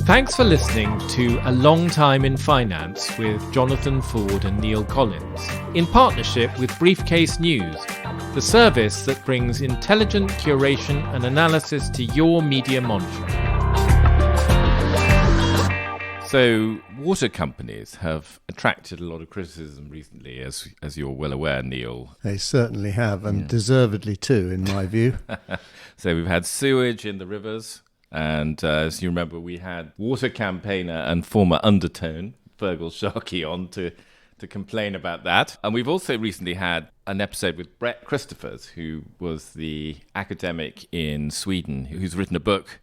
Thanks for listening to A Long Time in Finance with Jonathan Ford and Neil Collins, in partnership with Briefcase.News, the service that brings intelligent curation and analysis to your media monitoring. So, water companies have attracted a lot of criticism recently, as you're well aware, Neil. They certainly have, and deservedly too, in my view. So we've had sewage in the rivers. And as you remember, we had water campaigner and former Undertone, Fergal Sharkey, on to complain about that. And we've also recently had an episode with Brett Christophers, who was the academic in Sweden, who's written a book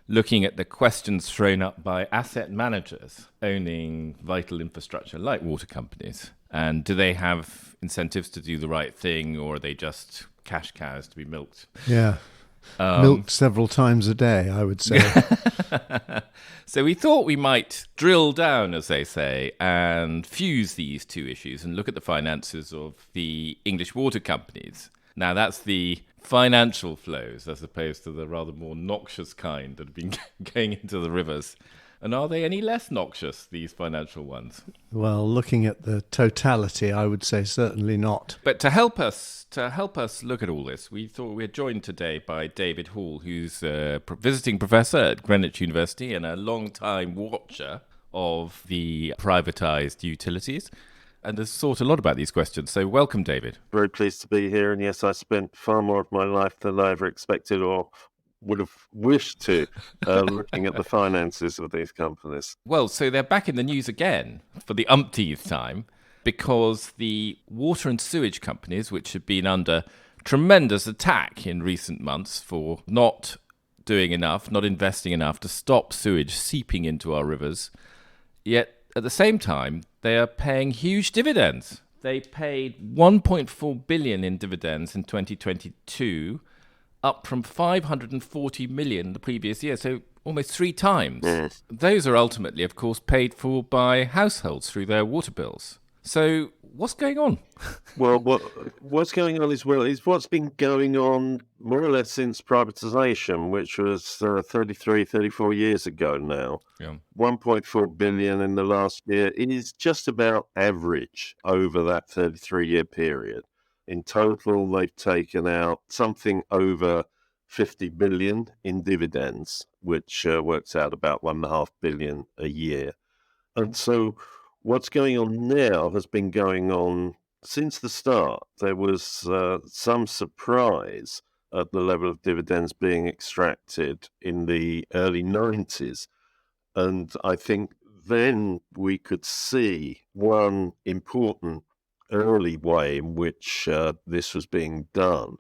looking at the questions thrown up by asset managers owning vital infrastructure like water companies. And do they have incentives to do the right thing, or are they just cash cows to be milked? Yeah. Milked several times a day, I would say. So we thought we might drill down, as they say, and fuse these two issues and look at the finances of the English water companies. Now, that's the financial flows as opposed to the rather more noxious kind that have been going into the rivers. And are they any less noxious, these financial ones? Well, looking at the totality, I would say certainly not. But to help us look at all this, we thought we were joined today by David Hall, who's a visiting professor at Greenwich University and a long-time watcher of the privatised utilities, and has thought a lot about these questions. So welcome, David. Very pleased to be here. And yes, I spent far more of my life than I ever expected or would have wished to, looking at the finances of these companies. Well, so they're back in the news again for the umpteenth time, because the water and sewage companies, which have been under tremendous attack in recent months for not doing enough, not investing enough to stop sewage seeping into our rivers, yet at the same time, they are paying huge dividends. They paid 1.4 billion in dividends in 2022, up from 540 million the previous year, so almost 3 times. Yes. Those are ultimately, of course, paid for by households through their water bills. So what's going on? Well, what's going on is what's been going on more or less since privatisation, which was 34 years ago now. Yeah. 1.4 billion in the last year. It is just about average over that 33-year period. In total, they've taken out something over 50 billion in dividends, which works out about 1.5 billion a year. And so what's going on now has been going on since the start. There was some surprise at the level of dividends being extracted in the early 90s. And I think then we could see one important early way in which this was being done,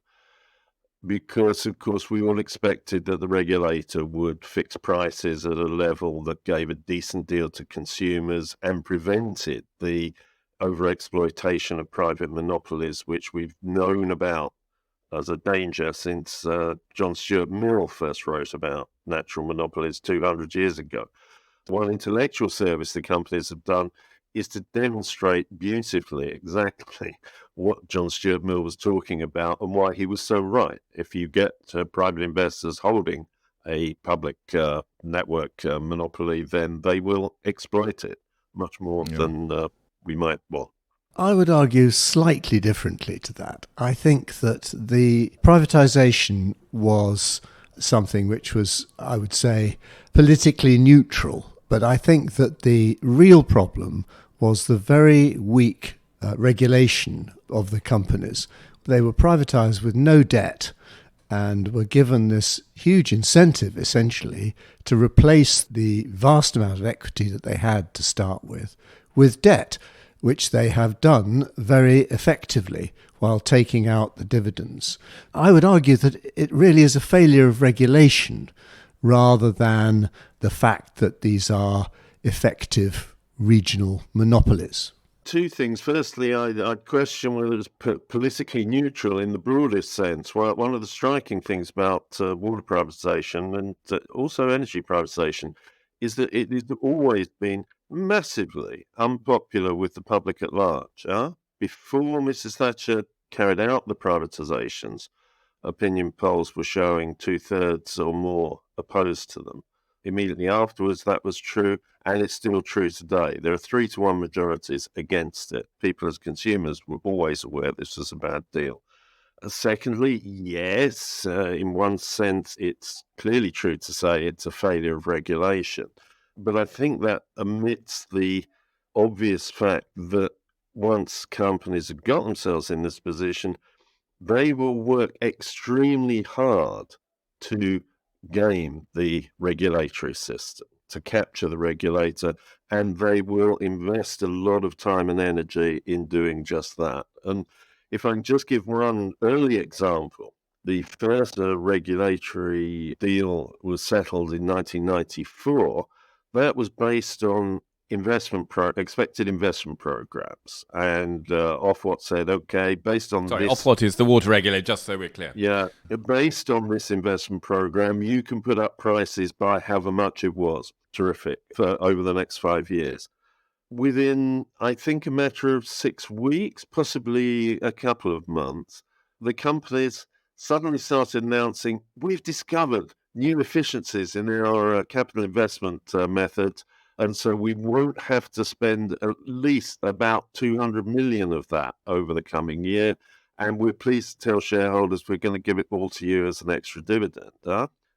because of course we all expected that the regulator would fix prices at a level that gave a decent deal to consumers and prevented the overexploitation of private monopolies, which we've known about as a danger since John Stuart Mill first wrote about natural monopolies 200 years ago. One intellectual service the companies have done is to demonstrate beautifully exactly what John Stuart Mill was talking about and why he was so right. If you get private investors holding a public network monopoly, then they will exploit it much more than we might want. I would argue slightly differently to that. I think that the privatisation was something which was, I would say, politically neutral. But I think that the real problem was the very weak regulation of the companies. They were privatised with no debt and were given this huge incentive, essentially, to replace the vast amount of equity that they had to start with debt, which they have done very effectively while taking out the dividends. I would argue that it really is a failure of regulation rather than the fact that these are effective regional monopolies. Two things. Firstly, I'd question whether it's politically neutral in the broadest sense. Well, one of the striking things about water privatisation and also energy privatisation is that it has always been massively unpopular with the public at large. Before Mrs. Thatcher carried out the privatisations, opinion polls were showing 2/3 or more opposed to them. Immediately afterwards, that was true, and it's still true today. There are 3-1 majorities against it. People as consumers were always aware this was a bad deal. Secondly, yes, in one sense, it's clearly true to say it's a failure of regulation. But I think that omits the obvious fact that once companies have got themselves in this position, they will work extremely hard to game the regulatory system, to capture the regulator, and they will invest a lot of time and energy in doing just that. And if I can just give one early example, the first regulatory deal was settled in 1994. That was based on expected investment programs, and Ofwat said, okay, based on Sorry, this... Ofwat is the water regulator, just so we're clear. Yeah, based on this investment program, you can put up prices by however much it was. Terrific, for over the next 5 years. Within, I think, a matter of 6 weeks, possibly a couple of months, the companies suddenly started announcing, we've discovered new efficiencies in our capital investment methods, and so we won't have to spend at least about 200 million of that over the coming year. And we're pleased to tell shareholders we're going to give it all to you as an extra dividend.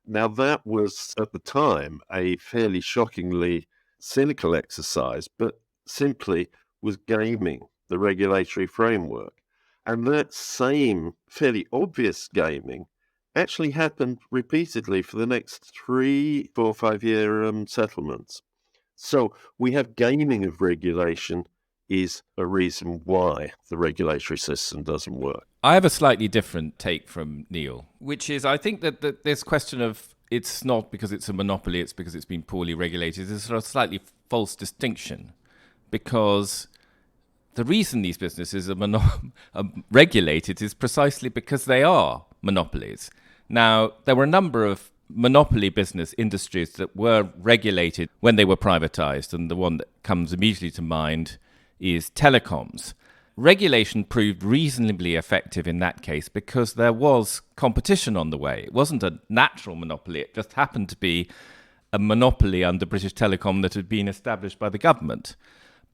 Now, that was, at the time, a fairly shockingly cynical exercise, but simply was gaming the regulatory framework. And that same fairly obvious gaming actually happened repeatedly for the next 3, 4, 5-year settlements. So we have gaming of regulation is a reason why the regulatory system doesn't work. I have a slightly different take from Neil, which is I think that this question of it's not because it's a monopoly, it's because it's been poorly regulated is a slightly false distinction, because the reason these businesses are regulated is precisely because they are monopolies. Now, there were a number of monopoly business industries that were regulated when they were privatized, and the one that comes immediately to mind is telecoms. Regulation proved reasonably effective in that case because there was competition on the way. It wasn't a natural monopoly, it just happened to be a monopoly under British Telecom that had been established by the government.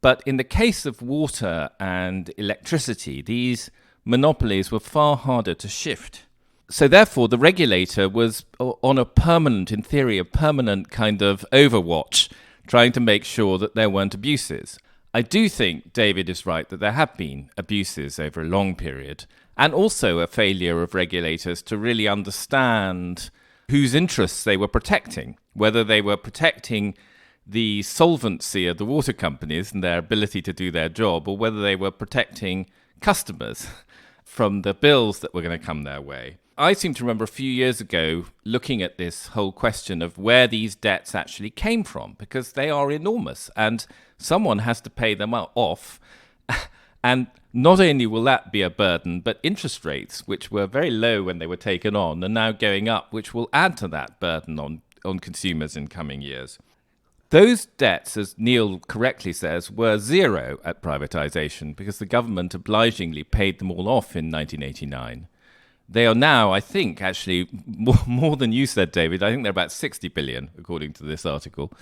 But in the case of water and electricity, these monopolies were far harder to shift. So therefore, the regulator was on a permanent, in theory, a permanent kind of overwatch, trying to make sure that there weren't abuses. I do think David is right that there have been abuses over a long period, and also a failure of regulators to really understand whose interests they were protecting, whether they were protecting the solvency of the water companies and their ability to do their job, or whether they were protecting customers from the bills that were going to come their way. I seem to remember a few years ago looking at this whole question of where these debts actually came from, because they are enormous and someone has to pay them off. And not only will that be a burden, but interest rates, which were very low when they were taken on, are now going up, which will add to that burden on consumers in coming years. Those debts, as Neil correctly says, were zero at privatisation because the government obligingly paid them all off in 1989. They are now, I think, actually, more than you said, David. I think they're about 60 billion, according to this article.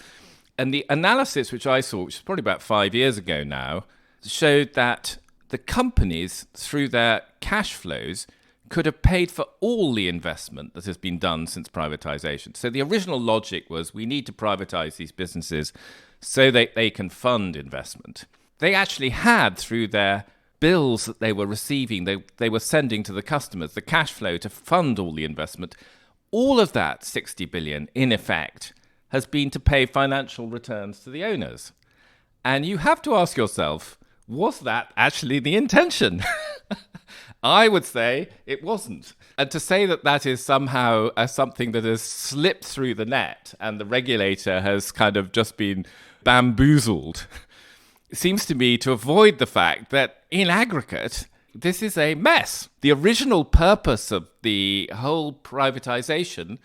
And the analysis which I saw, which is probably about 5 years ago now, showed that the companies, through their cash flows, could have paid for all the investment that has been done since privatisation. So the original logic was we need to privatise these businesses so that they can fund investment. They actually had, through their bills that they were receiving, they were sending to the customers, the cash flow to fund all the investment. All of that 60 billion, in effect, has been to pay financial returns to the owners. And you have to ask yourself, was that actually the intention? I would say it wasn't. And to say that that is somehow something that has slipped through the net and the regulator has kind of just been bamboozled seems to me to avoid the fact that in aggregate, this is a mess. The original purpose of the whole privatization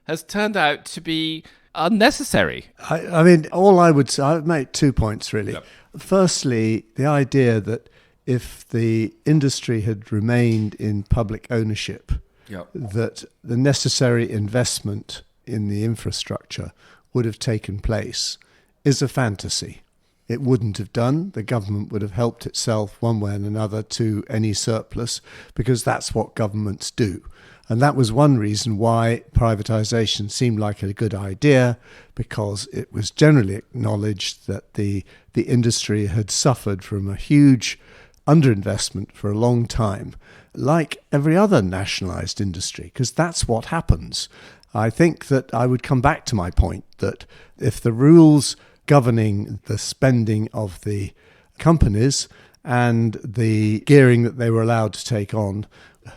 has turned out to be unnecessary. I mean, all I would say, I'd make 2 points really. Yep. Firstly, the idea that if the industry had remained in public ownership, that the necessary investment in the infrastructure would have taken place is a fantasy. It wouldn't have done. The government would have helped itself one way and another to any surplus, because that's what governments do. And that was one reason why privatisation seemed like a good idea, because it was generally acknowledged that the industry had suffered from a huge underinvestment for a long time, like every other nationalised industry, because that's what happens. I think that I would come back to my point that if the rules governing the spending of the companies and the gearing that they were allowed to take on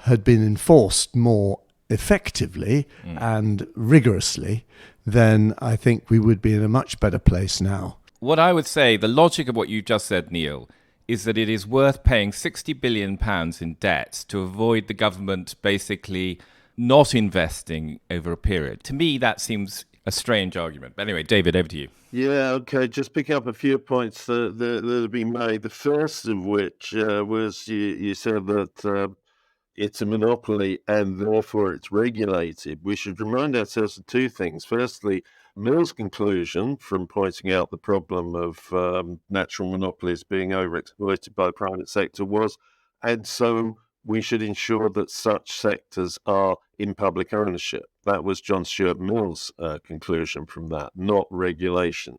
had been enforced more effectively and rigorously, then I think we would be in a much better place now. What I would say, the logic of what you just said, Neil, is that it is worth paying £60 billion in debt to avoid the government basically not investing over a period. To me, that seems a strange argument. But anyway, David, over to you. Yeah, okay, just pick up a few points that have been made. The first of which was you said that it's a monopoly and therefore it's regulated. We should remind ourselves of two things. Firstly, Mill's conclusion from pointing out the problem of natural monopolies being overexploited by the private sector was, and so we should ensure that such sectors are in public ownership. That was John Stuart Mill's conclusion from that, not regulation.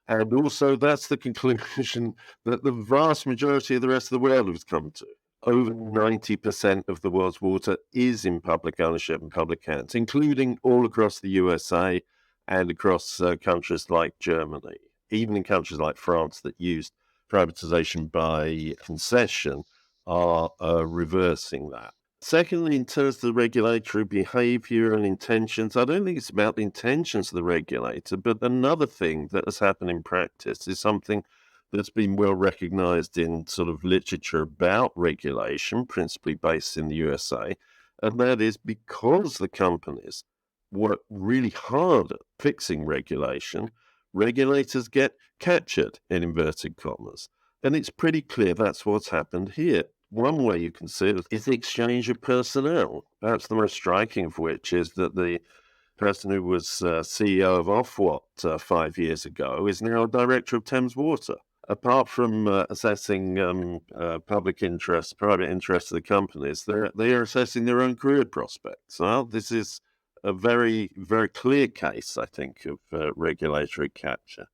And also that's the conclusion that the vast majority of the rest of the world has come to. Over 90% of the world's water is in public ownership and public hands, including all across the USA and across countries like Germany, even in countries like France that used privatization by concession are reversing that. Secondly, in terms of the regulatory behavior and intentions, I don't think it's about the intentions of the regulator, but another thing that has happened in practice is something that's been well recognized in sort of literature about regulation, principally based in the USA, and that is because the companies work really hard at fixing regulation, regulators get captured, in inverted commas. And it's pretty clear that's what's happened here. One way you can see it is the exchange of personnel, perhaps the most striking of which is that the person who was CEO of Ofwat 5 years ago is now director of Thames Water. Apart from assessing public interest, private interests of the companies, they are assessing their own career prospects. Well, this is a very, very clear case, I think, of regulatory capture.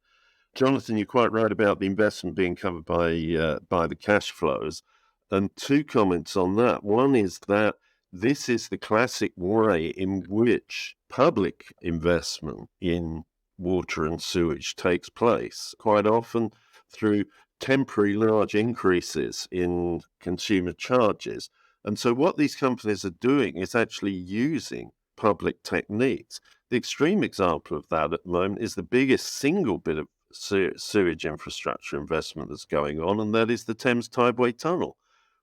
Jonathan, you're quite right about the investment being covered by the cash flows. And two comments on that. One is that this is the classic way in which public investment in water and sewage takes place, quite often through temporary large increases in consumer charges. And so what these companies are doing is actually using public techniques. The extreme example of that at the moment is the biggest single bit of sewage infrastructure investment that's going on, and that is the Thames Tideway Tunnel,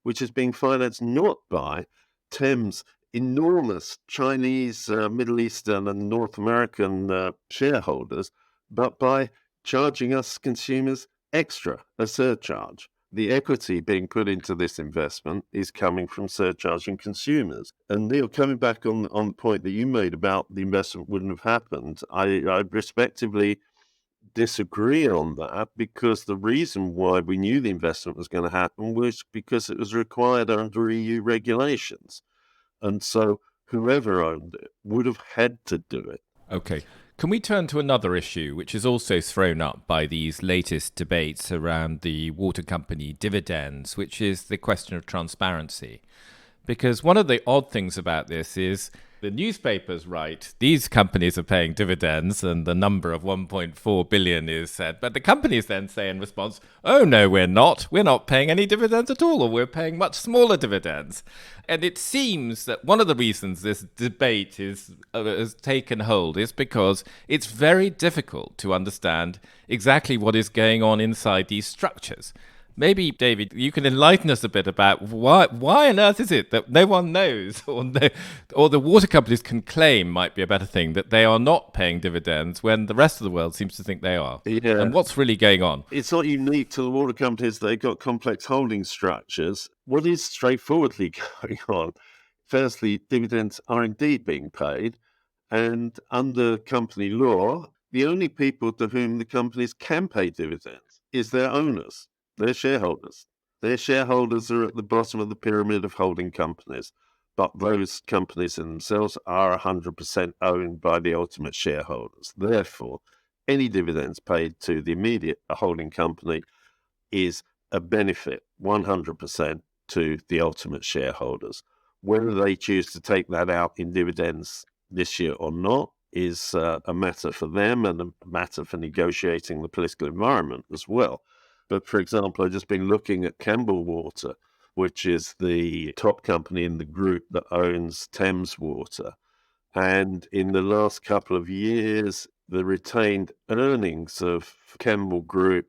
which is being financed not by Thames' enormous Chinese, Middle Eastern and North American shareholders, but by charging us consumers extra, a surcharge. The equity being put into this investment is coming from surcharging consumers. And Neil, coming back on the point that you made about the investment wouldn't have happened, I respectively disagree on that, because the reason why we knew the investment was going to happen was because it was required under EU regulations. And so whoever owned it would have had to do it. Okay. Can we turn to another issue, which is also thrown up by these latest debates around the water company dividends, which is the question of transparency? Because one of the odd things about this is the newspapers write, these companies are paying dividends, and the number of 1.4 billion is said. But the companies then say in response, oh, no, we're not. We're not paying any dividends at all, or we're paying much smaller dividends. And it seems that one of the reasons this debate has taken hold is because it's very difficult to understand exactly what is going on inside these structures. Maybe, David, you can enlighten us a bit about why on earth is it that no one knows, or the water companies can claim, might be a better thing, that they are not paying dividends when the rest of the world seems to think they are. Yeah. And what's really going on? It's not unique to the water companies. They've got complex holding structures. What is straightforwardly going on, firstly, dividends are indeed being paid. And under company law, the only people to whom the companies can pay dividends is their owners, their shareholders. Their shareholders are at the bottom of the pyramid of holding companies, but those companies in themselves are 100% owned by the ultimate shareholders. Therefore, any dividends paid to the immediate holding company is a benefit 100% to the ultimate shareholders. Whether they choose to take that out in dividends this year or not is a matter for them and a matter for negotiating the political environment as well. But for example, I've just been looking at Campbell Water, which is the top company in the group that owns Thames Water. And in the last couple of years, the retained earnings of Campbell Group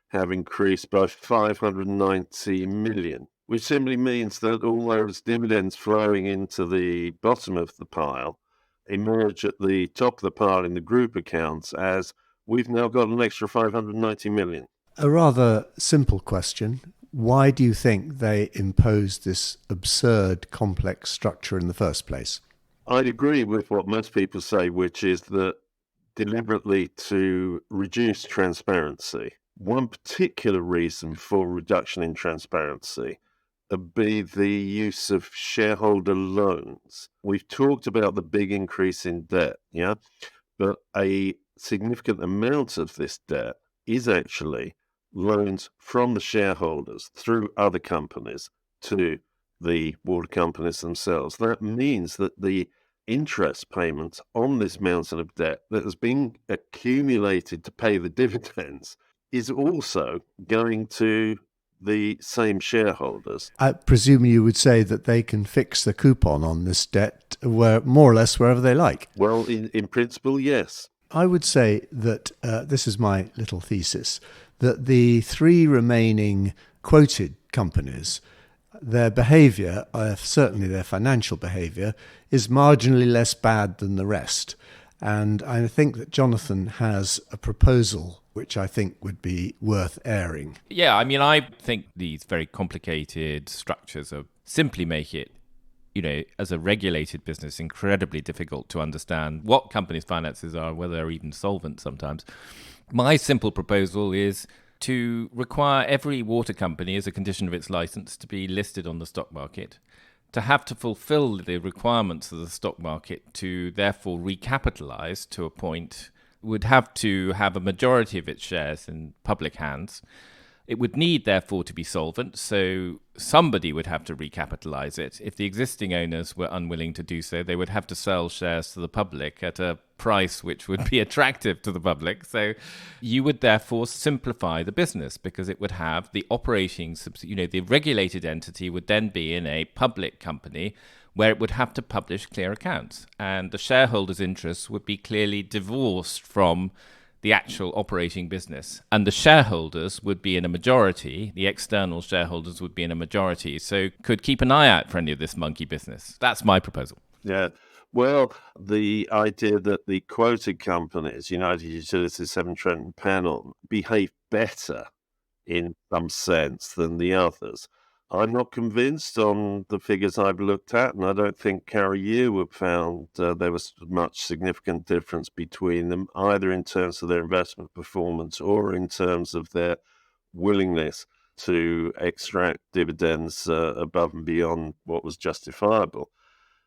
have increased by 590 million, which simply means that all those dividends flowing into the bottom of the pile emerge at the top of the pile in the group accounts as we've now got an extra 590 million. A rather simple question. Why do you think they imposed this absurd, complex structure in the first place? I'd agree with what most people say, which is that deliberately to reduce transparency. One particular reason for reduction in transparency would be the use of shareholder loans. We've talked about the big increase in debt, yeah? But a significant amount of this debt is actually loans from the shareholders through other companies to the water companies themselves. That means that the interest payments on this mountain of debt that has been accumulated to pay the dividends is also going to the same shareholders. I presume you would say that they can fix the coupon on this debt more or less wherever they like. Well, in principle, yes. I would say that, this is my little thesis, that the three remaining quoted companies, their behaviour, certainly their financial behaviour, is marginally less bad than the rest. And I think that Jonathan has a proposal which I think would be worth airing. Yeah, I mean, I think these very complicated structures simply make it, as a regulated business, incredibly difficult to understand what companies' finances are, whether they're even solvent sometimes. My simple proposal is to require every water company, as a condition of its license, to be listed on the stock market, to have to fulfill the requirements of the stock market to therefore recapitalize to a point, would have to have a majority of its shares in public hands. It would need, therefore, to be solvent, so somebody would have to recapitalize it. If the existing owners were unwilling to do so, they would have to sell shares to the public at a price which would be attractive to the public. So you would, therefore, simplify the business because it would have the operating, the regulated entity would then be in a public company where it would have to publish clear accounts. And the shareholders' interests would be clearly divorced from the actual operating business. And the shareholders would be in a majority, the external shareholders would be in a majority, so could keep an eye out for any of this monkey business. That's my proposal. Yeah. Well, the idea that the quoted companies, United Utilities, Severn Trent and Pennon, behave better in some sense than the others, I'm not convinced on the figures I've looked at, and I don't think Carrie Yearwood found there was much significant difference between them, either in terms of their investment performance or in terms of their willingness to extract dividends above and beyond what was justifiable.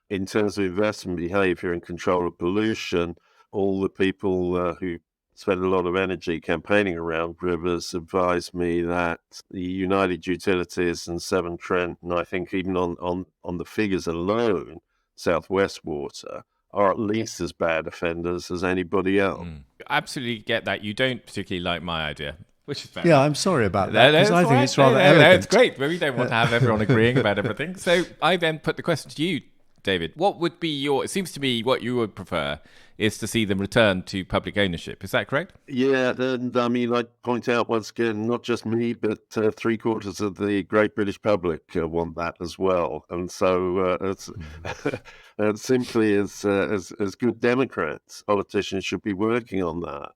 In terms of investment behavior and control of pollution, all the people who spent a lot of energy campaigning around rivers advised me that the United Utilities and Severn Trent, and I think even on the figures alone, South West Water, are at least as bad offenders as anybody else. Absolutely get that. You don't particularly like my idea, which is fair. Yeah, I'm sorry about that, because I think it's rather No, elegant. it's great. We don't want to have everyone agreeing about everything. So I then put the question to you, David. What would be it seems to me what you would prefer is to see them return to public ownership. Is that correct? Yeah, and I mean, I'd point out once again, not just me, but 3/4 of the great British public want that as well. And so simply as good Democrats, politicians should be working on that.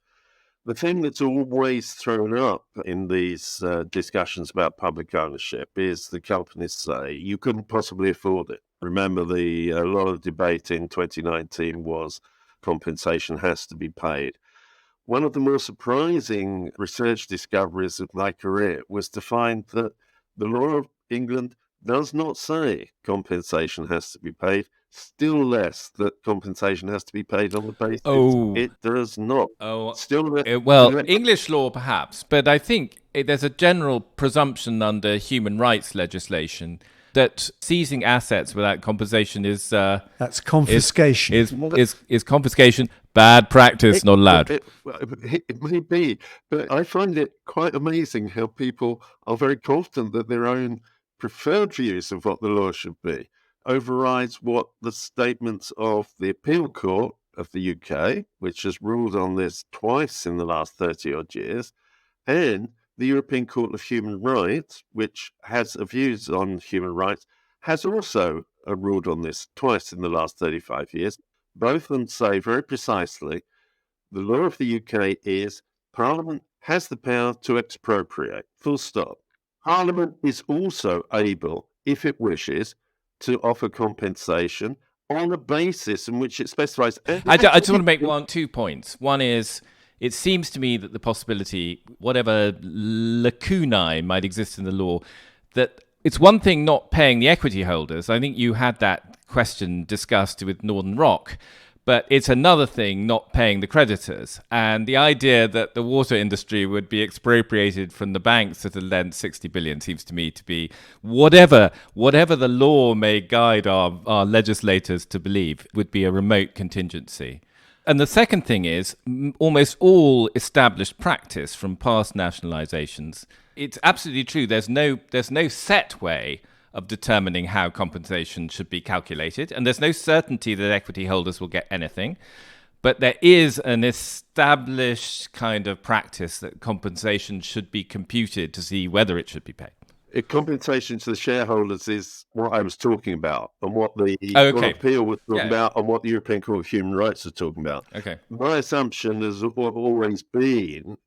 The thing that's always thrown up in these discussions about public ownership is the companies say you couldn't possibly afford it. Remember, a lot of debate in 2019 was compensation has to be paid. One of the more surprising research discoveries of my career was to find that the law of England does not say compensation has to be paid, still less that compensation has to be paid on the basis. It does not. English law perhaps, but I think there's a general presumption under human rights legislation that seizing assets without compensation is that's confiscation. Is confiscation, bad practice, not allowed. It may be, but I find it quite amazing how people are very confident that their own preferred views of what the law should be overrides what the statements of the Appeal Court of the UK, which has ruled on this twice in the last 30-odd years, and the European Court of Human Rights, which has views on human rights, has also ruled on this twice in the last 35 years. Both of them say very precisely the law of the UK is Parliament has the power to expropriate, full stop. Parliament is also able, if it wishes, to offer compensation on a basis in which it specifies. I just want to make 2 points. One is, it seems to me that the possibility, whatever lacunae might exist in the law, that it's one thing not paying the equity holders. I think you had that question discussed with Northern Rock. But it's another thing not paying the creditors. And the idea that the water industry would be expropriated from the banks that had lent 60 billion seems to me to be whatever the law may guide our legislators to believe would be a remote contingency. And the second thing is almost all established practice from past nationalizations. It's absolutely true. There's no set way of determining how compensation should be calculated, and there's no certainty that equity holders will get anything. But there is an established kind of practice that compensation should be computed to see whether it should be paid. Compensation to the shareholders is what I was talking about, and what the Court of Appeal was talking about, and what the European Court of Human Rights was talking about. Okay. My assumption has always been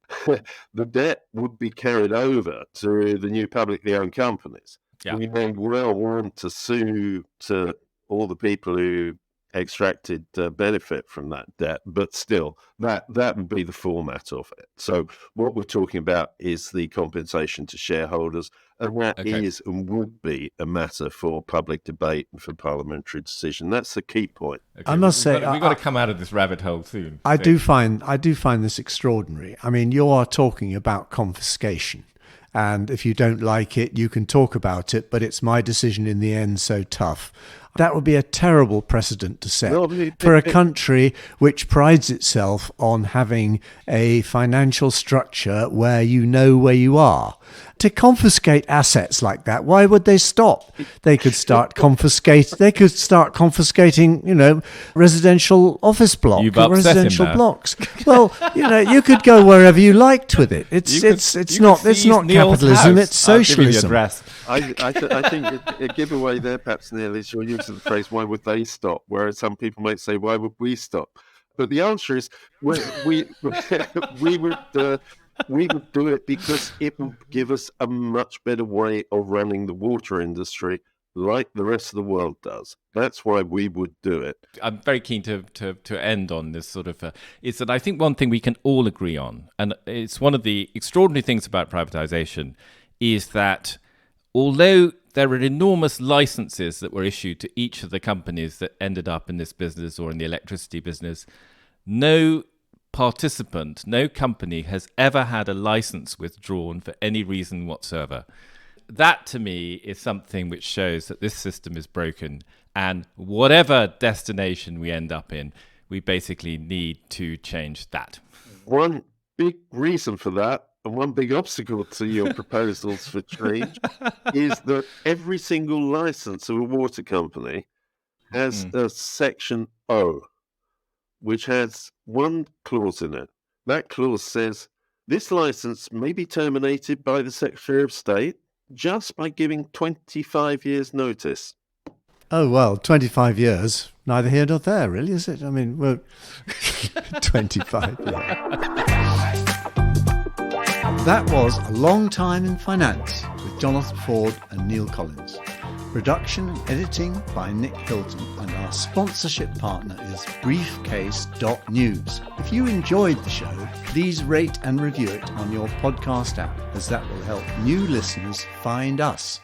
the debt would be carried over to the new publicly owned companies. Yeah. We may well want to sue to all the people who extracted benefit from that debt, but still, that would be the format of it. So what we're talking about is the compensation to shareholders, and that is and would be a matter for public debate and for parliamentary decision. That's the key point. Okay. I must say, we've got to come out of this rabbit hole soon. I do find this extraordinary. I mean, you are talking about confiscation. And if you don't like it, you can talk about it, but it's my decision in the end, so tough. That would be a terrible precedent to set for a country which prides itself on having a financial structure where you know where you are. To confiscate assets like that, why would they stop? They could start confiscating, residential office blocks, residential blocks. Well, you could go wherever you liked with it. It's not capitalism, it's socialism. I think a giveaway there, perhaps, Neil, is your use of the phrase, why would they stop? Whereas some people might say, why would we stop? But the answer is, we would do it because it would give us a much better way of running the water industry like the rest of the world does. That's why we would do it. I'm very keen to end on this sort of, is that I think one thing we can all agree on, and it's one of the extraordinary things about privatization, is that although there are enormous licenses that were issued to each of the companies that ended up in this business or in the electricity business, no participant, no company has ever had a license withdrawn for any reason whatsoever. That, to me, is something which shows that this system is broken, and whatever destination we end up in, we basically need to change that. One big reason for that, and one big obstacle to your proposals for change, is that every single license of a water company has a section O, which has one clause in it. That clause says, this license may be terminated by the Secretary of State just by giving 25 years' notice. Oh, well, 25 years, neither here nor there, really, is it? I mean, well, 25 years. That was A Long Time in Finance with Jonathan Ford and Neil Collins. Production and editing by Nick Hilton, and our sponsorship partner is Briefcase.News. If you enjoyed the show, please rate and review it on your podcast app, as that will help new listeners find us.